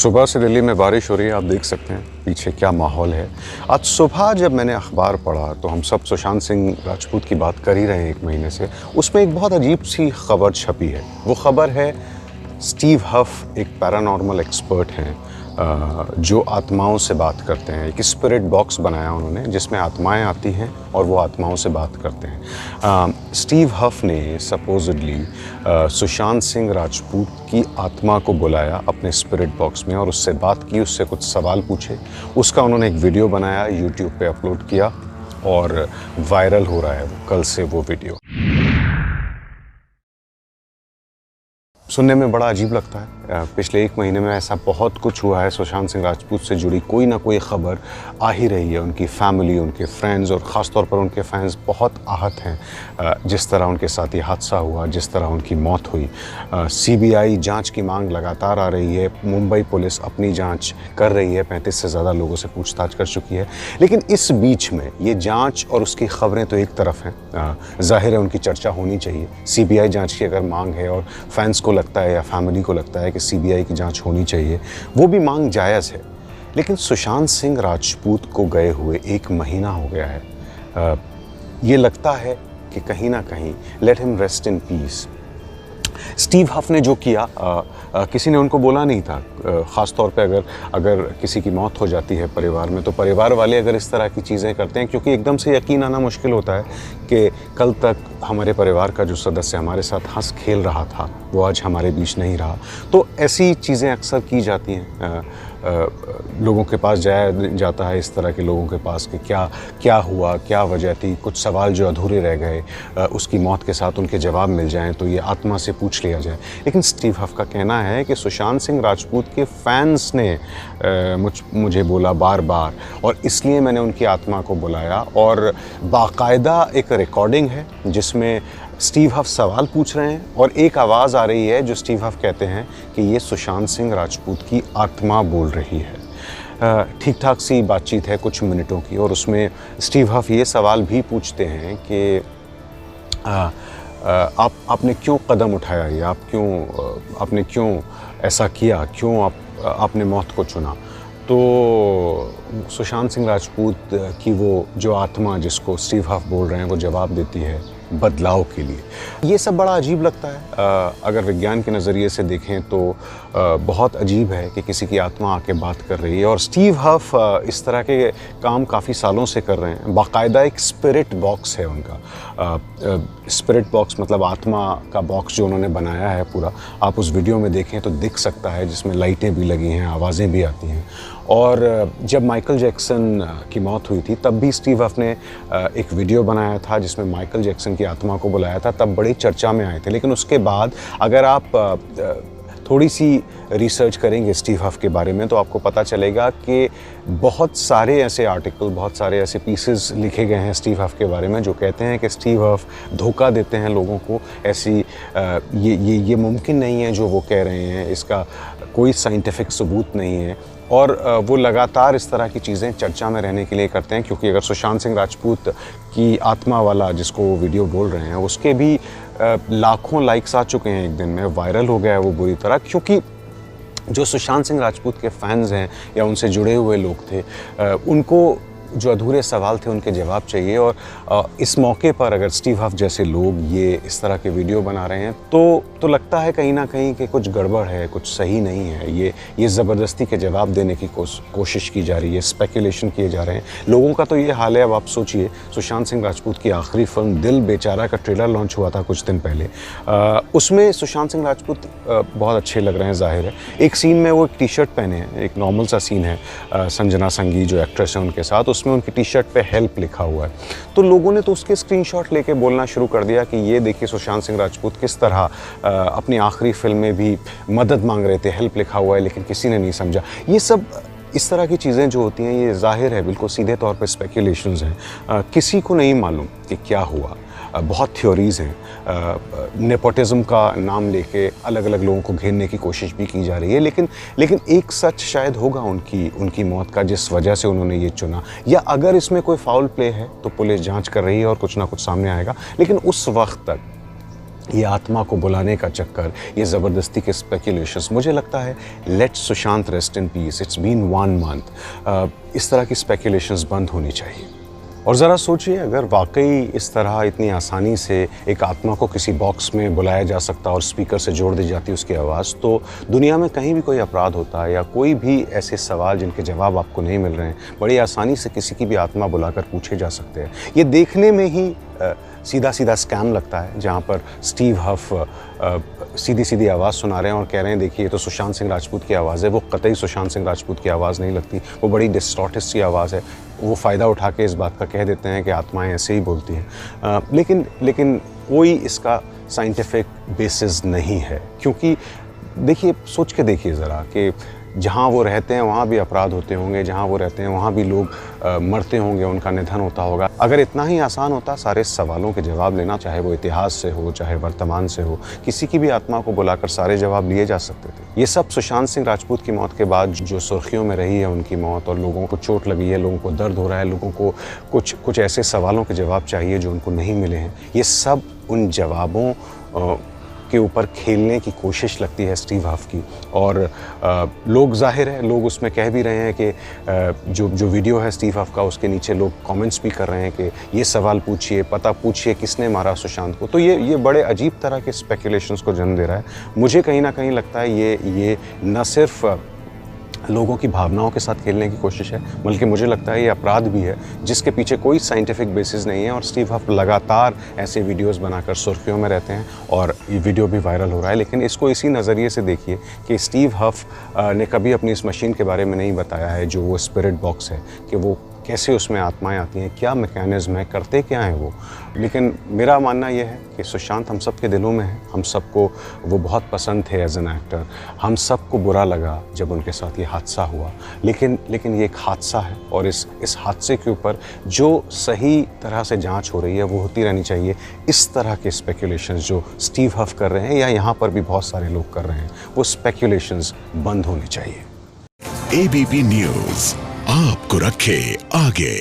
सुबह से दिल्ली में बारिश हो रही है, आप देख सकते हैं पीछे क्या माहौल है। आज सुबह जब मैंने अखबार पढ़ा तो हम सब सुशांत सिंह राजपूत की बात कर ही रहे हैं 1 महीने से। उसमें एक बहुत अजीब सी खबर छपी है। वो खबर है स्टीव हफ एक पैरानॉर्मल एक्सपर्ट हैं जो आत्माओं से बात करते हैं। एक स्पिरिट बॉक्स बनाया उन्होंने जिसमें आत्माएं आती हैं और वो आत्माओं से बात करते हैं। स्टीव हफ ने सपोजिडली सुशांत सिंह राजपूत की आत्मा को बुलाया अपने स्पिरिट बॉक्स में और उससे बात की, उससे कुछ सवाल पूछे। उसका उन्होंने एक वीडियो बनाया, यूट्यूब पे अपलोड किया और वायरल हो रहा है कल से वो वीडियो। सुनने में बड़ा अजीब लगता है। पिछले 1 महीने में ऐसा बहुत कुछ हुआ है, सुशांत सिंह राजपूत से जुड़ी कोई ना कोई ख़बर आ ही रही है। उनकी फैमिली, उनके फ्रेंड्स और ख़ास तौर पर उनके फैंस बहुत आहत हैं जिस तरह उनके साथ ये हादसा हुआ, जिस तरह उनकी मौत हुई। CBI जांच की मांग लगातार आ रही है। मुंबई पुलिस अपनी जांच कर रही है, 35 से ज़्यादा लोगों से पूछताछ कर चुकी है। लेकिन इस बीच में ये जाँच और उसकी ख़बरें तो एक तरफ हैं, ज़ाहिर है उनकी चर्चा होनी चाहिए। CBI जाँच की अगर मांग है और फैंस को लगता है या फैमिली को लगता है कि CBI की जांच होनी चाहिए, वो भी मांग जायज़ है। लेकिन सुशांत सिंह राजपूत को गए हुए 1 महीना हो गया है। ये लगता है कि कहीं ना कहीं let him rest in peace. Steve Huff ने जो किया किसी ने उनको बोला नहीं था। ख़ास तौर पे अगर किसी की मौत हो जाती है परिवार में, तो परिवार वाले अगर इस तरह की चीज़ें करते हैं, क्योंकि एकदम से यकीन आना मुश्किल होता है कि कल तक हमारे परिवार का जो सदस्य हमारे साथ हंस खेल रहा था वो आज हमारे बीच नहीं रहा। तो ऐसी चीज़ें अक्सर की जाती हैं। लोगों के पास जाया जाता है, इस तरह के लोगों के पास कि क्या हुआ, क्या वजह थी। कुछ सवाल जो अधूरे रह गए उसकी मौत के साथ उनके जवाब मिल जाएं तो ये आत्मा से पूछ लिया जाए। लेकिन स्टीव हफ का कहना है कि सुशांत सिंह राजपूत के फैंस ने मुझे बोला बार बार और इसलिए मैंने उनकी आत्मा को बुलाया। और बाकायदा एक रिकॉर्डिंग है जिसमें स्टीव हफ सवाल पूछ रहे हैं और एक आवाज़ आ रही है जो स्टीव हफ कहते हैं कि ये सुशांत सिंह राजपूत की आत्मा बोल रही है। ठीक ठाक सी बातचीत है कुछ मिनटों की, और उसमें स्टीव हफ ये सवाल भी पूछते हैं कि आपने क्यों कदम उठाया, या आपने क्यों ऐसा किया, क्यों आपने मौत को चुना। तो सुशांत सिंह राजपूत की वो जो आत्मा जिसको स्टीव हफ बोल रहे हैं वो जवाब देती है बदलाव के लिए। ये सब बड़ा अजीब लगता है। अगर विज्ञान के नज़रिए से देखें तो बहुत अजीब है कि किसी की आत्मा आके बात कर रही है। और स्टीव हफ इस तरह के काम काफ़ी सालों से कर रहे हैं। बाकायदा एक स्पिरिट बॉक्स है उनका। स्पिरिट बॉक्स मतलब आत्मा का बॉक्स जो उन्होंने बनाया है पूरा, आप उस वीडियो में देखें तो दिख सकता है, जिसमें लाइटें भी लगी हैं, आवाज़ें भी आती हैं। और जब माइकल जैक्सन की मौत हुई थी तब भी स्टीव हफ ने एक वीडियो बनाया था जिसमें माइकल जैक्सन की आत्मा को बुलाया था, तब बड़ी चर्चा में आए थे। लेकिन उसके बाद अगर आप थोड़ी सी रिसर्च करेंगे स्टीव हफ के बारे में तो आपको पता चलेगा कि बहुत सारे ऐसे आर्टिकल, बहुत सारे ऐसे पीसेस लिखे गए हैं स्टीव हफ के बारे में जो कहते हैं कि स्टीव हफ धोखा देते हैं लोगों को। ऐसी ये मुमकिन नहीं है जो वो कह रहे हैं, इसका कोई साइंटिफिक सबूत नहीं है। और वो लगातार इस तरह की चीज़ें चर्चा में रहने के लिए करते हैं, क्योंकि अगर सुशांत सिंह राजपूत की आत्मा वाला जिसको वो वीडियो बोल रहे हैं उसके भी लाखों लाइक्स आ चुके हैं, एक दिन में वायरल हो गया है वो बुरी तरह। क्योंकि जो सुशांत सिंह राजपूत के फैंस हैं या उनसे जुड़े हुए लोग थे, उनको जो अधूरे सवाल थे उनके जवाब चाहिए। और इस मौके पर अगर स्टीव हफ जैसे लोग ये इस तरह के वीडियो बना रहे हैं तो लगता है कहीं ना कहीं कि कुछ गड़बड़ है, कुछ सही नहीं है। ये ज़बरदस्ती के जवाब देने की कोशिश की जा रही है, स्पेकुलेशन किए जा रहे हैं लोगों का। तो ये हाल है। अब आप सोचिए, सुशांत सिंह राजपूत की आखिरी फिल्म दिल बेचारा का ट्रेलर लॉन्च हुआ था कुछ दिन पहले। उसमें सुशांत सिंह राजपूत बहुत अच्छे लग रहे हैं, जाहिर है। एक सीन में वो एक टी-शर्ट पहने हैं, एक नॉर्मल सा सीन है, संजना संगी जो एक्ट्रेस है उनके साथ, उसमें उनकी टी-शर्ट पे हेल्प लिखा हुआ है। तो लोगों ने तो उसके स्क्रीनशॉट लेके बोलना शुरू कर दिया कि ये देखिए सुशांत सिंह राजपूत किस तरह अपनी आखिरी फिल्म में भी मदद मांग रहे थे, हेल्प लिखा हुआ है, लेकिन किसी ने नहीं समझा। ये सब इस तरह की चीज़ें जो होती हैं ये जाहिर है बिल्कुल सीधे तौर पे स्पेकुलेशंस हैं। किसी को नहीं मालूम कि क्या हुआ। बहुत थ्योरीज़ हैं। नेपोटिज्म का नाम लेके अलग अलग लोगों को घेरने की कोशिश भी की जा रही है। लेकिन एक सच शायद होगा उनकी मौत का, जिस वजह से उन्होंने ये चुना। या अगर इसमें कोई फाउल प्ले है तो पुलिस जांच कर रही है और कुछ ना कुछ सामने आएगा। लेकिन उस वक्त तक ये आत्मा को बुलाने का चक्कर, ये ज़बरदस्ती के स्पेकुलेशंस, मुझे लगता है late Sushant rest in peace, it's been 1 month, इस तरह की स्पेकुलेशंस बंद होनी चाहिए। और ज़रा सोचिए, अगर वाकई इस तरह इतनी आसानी से एक आत्मा को किसी बॉक्स में बुलाया जा सकता और स्पीकर से जोड़ दी जाती उसकी आवाज़, तो दुनिया में कहीं भी कोई अपराध होता है या कोई भी ऐसे सवाल जिनके जवाब आपको नहीं मिल रहे हैं, बड़ी आसानी से किसी की भी आत्मा बुलाकर पूछे जा सकते हैं। ये देखने में ही सीधा सीधा स्कैम लगता है, जहाँ पर स्टीव हफ सीधी सीधी आवाज़ सुना रहे हैं और कह रहे हैं देखिए ये तो सुशांत सिंह राजपूत की आवाज़ है। वो कतई सुशांत सिंह राजपूत की आवाज़ नहीं लगती, वो बड़ी डिस्टॉर्टेड सी आवाज़ है। वो फ़ायदा उठा के इस बात का कह देते हैं कि आत्माएं ऐसे ही बोलती हैं, लेकिन कोई इसका साइंटिफिक बेसिस नहीं है। क्योंकि देखिए, सोच के देखिए ज़रा कि जहाँ वो रहते हैं वहाँ भी अपराध होते होंगे, जहाँ वो रहते हैं वहाँ भी लोग मरते होंगे, उनका निधन होता होगा। अगर इतना ही आसान होता सारे सवालों के जवाब लेना, चाहे वो इतिहास से हो चाहे वर्तमान से हो, किसी की भी आत्मा को बुलाकर सारे जवाब लिए जा सकते थे। ये सब सुशांत सिंह राजपूत की मौत के बाद जो सुर्खियों में रही है उनकी मौत, और लोगों को चोट लगी है, लोगों को दर्द हो रहा है, लोगों को कुछ ऐसे सवालों के जवाब चाहिए जो उनको नहीं मिले हैं, ये सब उन जवाबों के ऊपर खेलने की कोशिश लगती है स्टीव हफ की। और लोग, जाहिर है लोग उसमें कह भी रहे हैं कि जो वीडियो है स्टीव हफ का, उसके नीचे लोग कमेंट्स भी कर रहे हैं कि ये सवाल पूछिए, पता पूछिए किसने मारा सुशांत को। तो ये बड़े अजीब तरह के स्पेकुलेशंस को जन्म दे रहा है। मुझे कहीं ना कहीं लगता है ये न सिर्फ लोगों की भावनाओं के साथ खेलने की कोशिश है, बल्कि मुझे लगता है ये अपराध भी है जिसके पीछे कोई साइंटिफिक बेसिस नहीं है। और स्टीव हफ लगातार ऐसे वीडियोस बनाकर सुर्खियों में रहते हैं और ये वीडियो भी वायरल हो रहा है। लेकिन इसको इसी नज़रिए से देखिए कि स्टीव हफ ने कभी अपनी इस मशीन के बारे में नहीं बताया है, जो वो स्पिरिट बॉक्स है, कि वो कैसे उसमें आत्माएं आती हैं, क्या मैकेनिज़्म है, करते क्या हैं वो। लेकिन मेरा मानना यह है कि सुशांत हम सब के दिलों में है, हम सबको वो बहुत पसंद थे एज एन एक्टर। हम सबको बुरा लगा जब उनके साथ ये हादसा हुआ, लेकिन ये एक हादसा है और इस हादसे के ऊपर जो सही तरह से जांच हो रही है वो होती रहनी चाहिए। इस तरह के स्पेकुलेशंस जो स्टीव हफ कर रहे हैं या यहाँ पर भी बहुत सारे लोग कर रहे हैं, वो स्पेकुलेशंस बंद होने चाहिए। एबीपी न्यूज़ आपको रखे आगे।